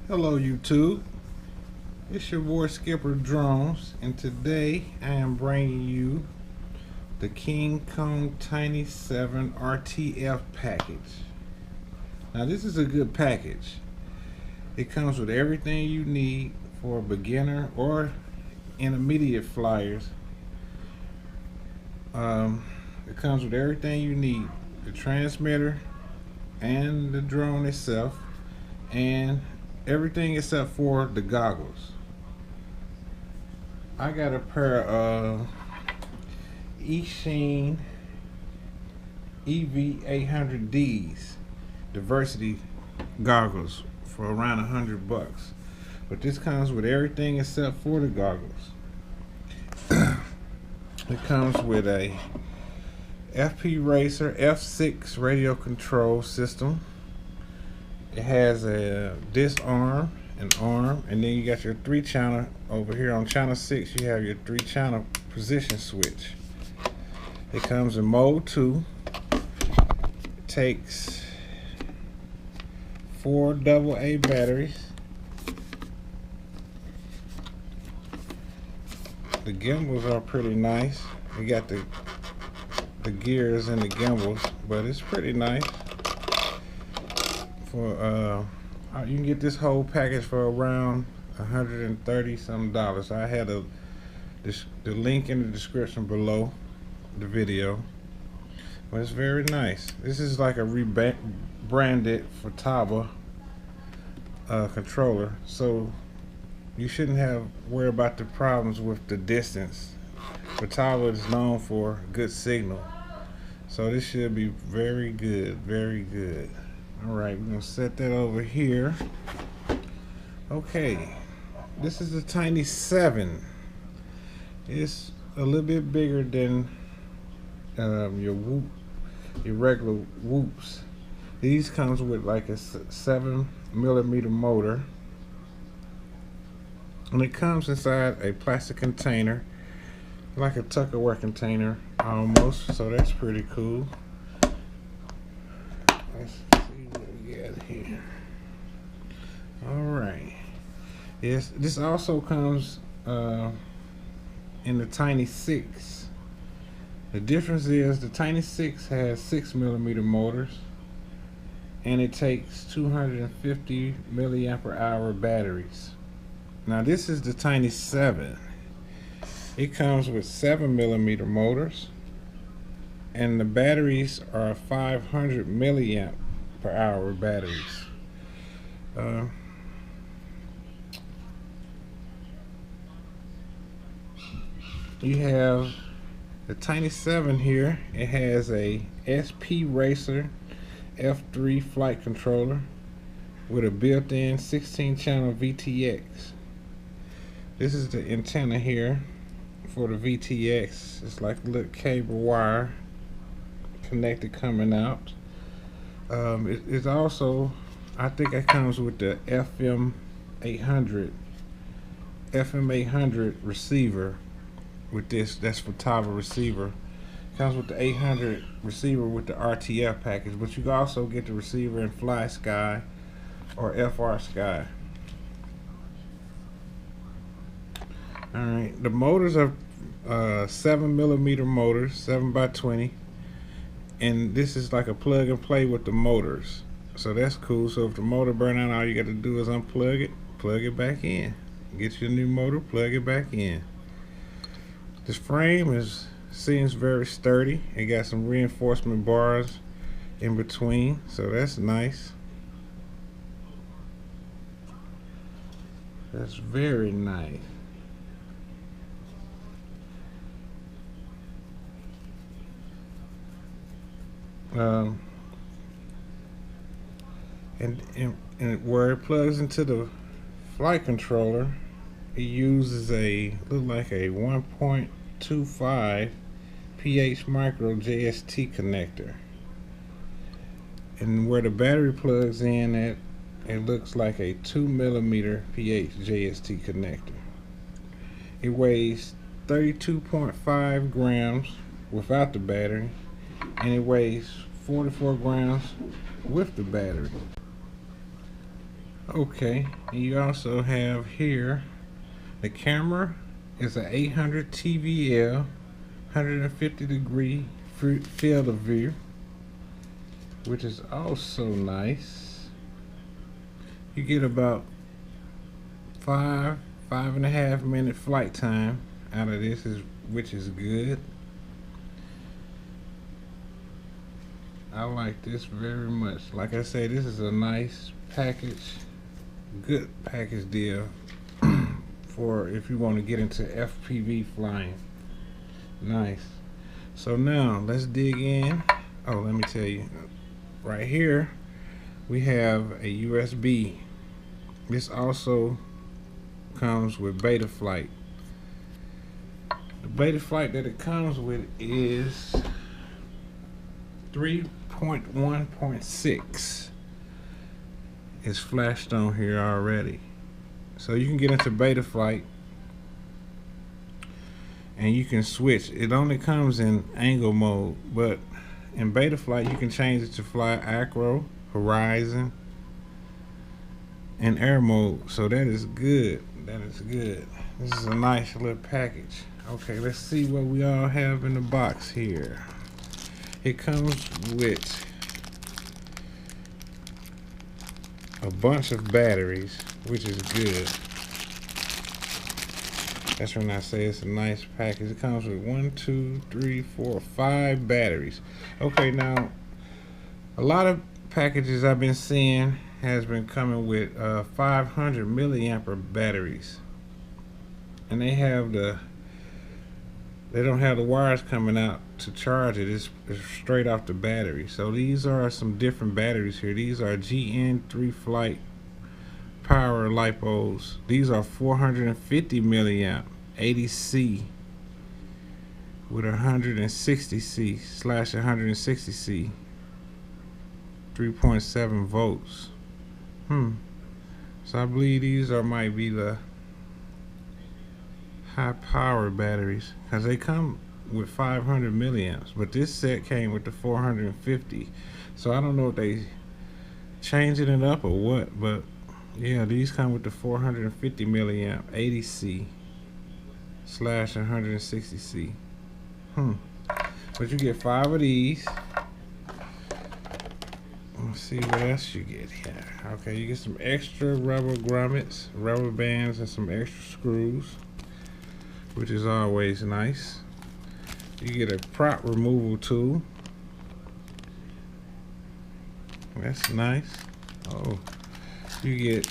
Hello YouTube, it's your boy Skipper Drones, and today I am bringing you the King Kong Tiny 7 RTF package. Now this is a good package. It comes with everything you need for beginner or intermediate flyers. It comes with everything you need: the transmitter and the drone itself, and everything except for the goggles. I got a pair of Eachine EV800Ds diversity goggles for around $100, but this comes with everything except for the goggles. It comes with a FP Racer F6 radio control system. It has a disc arm, an arm, and then you got your 3-channel over here. On channel 6 you have your 3-channel position switch. It comes in mode 2. It takes 4 AA batteries. The gimbals are pretty nice. You got the gears and the gimbals, but it's pretty nice. For you can get this whole package for around $130 some. I had the link in the description below the video, but it's very nice. This is like a rebranded Futaba controller, so you shouldn't have worry about the problems with the distance. Futaba is known for good signal, so this should be very good, very good. Alright, we're gonna set that over here. Okay, this is the Tiny 7. It's a little bit bigger than your regular whoops. These comes with like a 7mm motor, and it comes inside a plastic container, like a Tupperware container almost. So that's pretty cool. Let's see what we got here. Alright. Yes, this also comes in the Tiny 6. The difference is the Tiny 6 has 6mm motors, and it takes 250 mAh batteries. Now this is the Tiny 7. It comes with 7mm motors, and the batteries are 500 mAh batteries. You have the Tiny 7 here. It has a SP Racer F3 flight controller with a built-in 16-channel VTX. This is the antenna here for the VTX. It's like a little cable wire connected coming out. It's also, I think it comes with the FM800 receiver. With this, that's Futaba receiver. Comes with the 800 receiver with the RTF package, but you can also get the receiver in Fly Sky or FR Sky. Alright, the motors are 7mm motors, 7x20, and this is like a plug and play with the motors, so that's cool. So if the motor burn out, all you got to do is unplug it, plug it back in, get your new motor, plug it back in. This frame seems very sturdy. It got some reinforcement bars in between, so that's nice. That's very nice. And where it plugs into the flight controller, it uses look like a 1.25 pH micro JST connector, and where the battery plugs in, it looks like a 2mm pH JST connector. It weighs 32.5 grams without the battery, and it weighs 44 grams with the battery. Okay, and you also have here the camera is a 800 TVL, 150-degree field of view, which is also nice. You get about 5.5 minute flight time out of this, which is good. I like this very much. Like I say, this is a nice package, good package deal for if you want to get into FPV flying. Nice. So now let's dig in. Oh, let me tell you, right here we have a USB. This also comes with Betaflight. The Betaflight that it comes with is 3.1.6. It's flashed on here already. So you can get into Betaflight and you can switch. It only comes in angle mode, but in Betaflight you can change it to fly acro, horizon, and air mode. So that is good. That is good. This is a nice little package. Okay, let's see what we all have in the box here. It comes with a bunch of batteries, which is good. That's when I say it's a nice package. It comes with 1, 2, 3, 4, 5 batteries. Okay, now a lot of packages I've been seeing has been coming with 500 milliampere batteries, and they don't have the wires coming out to charge it. It's straight off the battery. So these are some different batteries here. These are GN3 Flight Power lipos. These are 450 milliamp 80C with 160C/160C 3.7 volts. So I believe these might be the high power batteries, because they come with 500 milliamps, but this set came with the 450. So I don't know if they changing it up or what, but yeah, these come with the 450 milliamp 80C/160C. But you get 5 of these. Let's see what else you get here. Okay, you get some extra rubber grommets, rubber bands, and some extra screws, which is always nice. You get a prop removal tool. That's nice. Oh, you get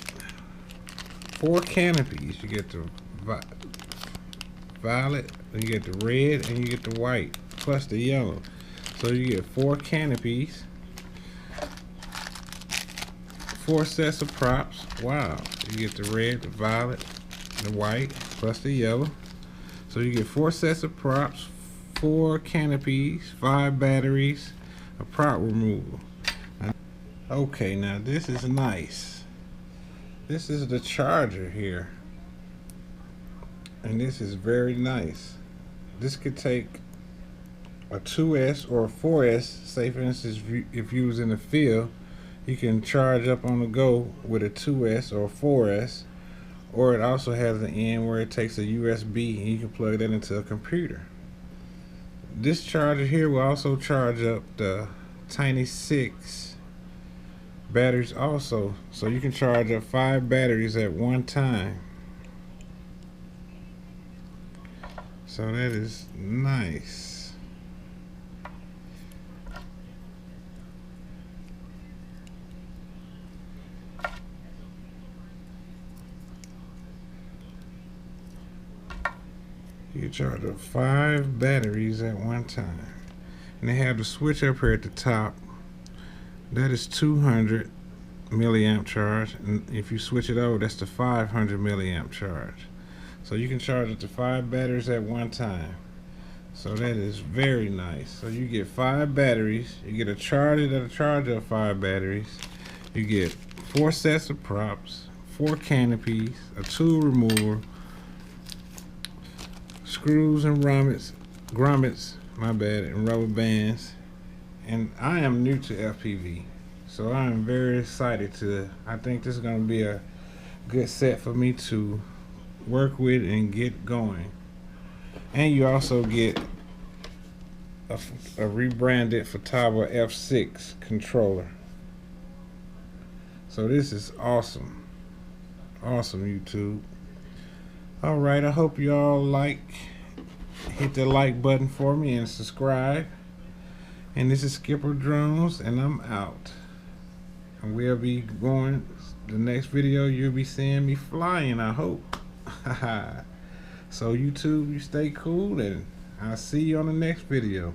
4 canopies. You get the violet, and you get the red, and you get the white, plus the yellow. So you get 4 canopies, 4 sets of props. Wow. You get the red, the violet, the white, plus the yellow. So you get 4 sets of props, 4 canopies, 5 batteries, a prop removal. Okay, now this is nice. This is the charger here, and this is very nice. This could take a 2S or a 4S. Say for instance, if you was in the field, you can charge up on the go with a 2S or a 4S. Or it also has an end where it takes a USB and you can plug that into a computer. This charger here will also charge up the Tiny 6 batteries also. So you can charge up 5 batteries at one time. So that is nice. You can charge up 5 batteries at one time. And they have the switch up here at the top. That is 200 milliamp charge. And if you switch it over, that's the 500 milliamp charge. So you can charge up to 5 batteries at one time. So that is very nice. So you get 5 batteries. You get a charger that'll charge up 5 batteries. You get 4 sets of props, 4 canopies, a tool remover, screws and grommets, my bad, and rubber bands. And I am new to FPV. So I'm very excited I think this is going to be a good set for me to work with and get going. And you also get a rebranded Futaba F6 controller. So this is awesome. Awesome, YouTube. Alright, I hope y'all hit the like button for me and subscribe. And this is Skipper Drones, and I'm out. And we'll be going, the next video you'll be seeing me flying, I hope. So YouTube, you stay cool, and I'll see you on the next video.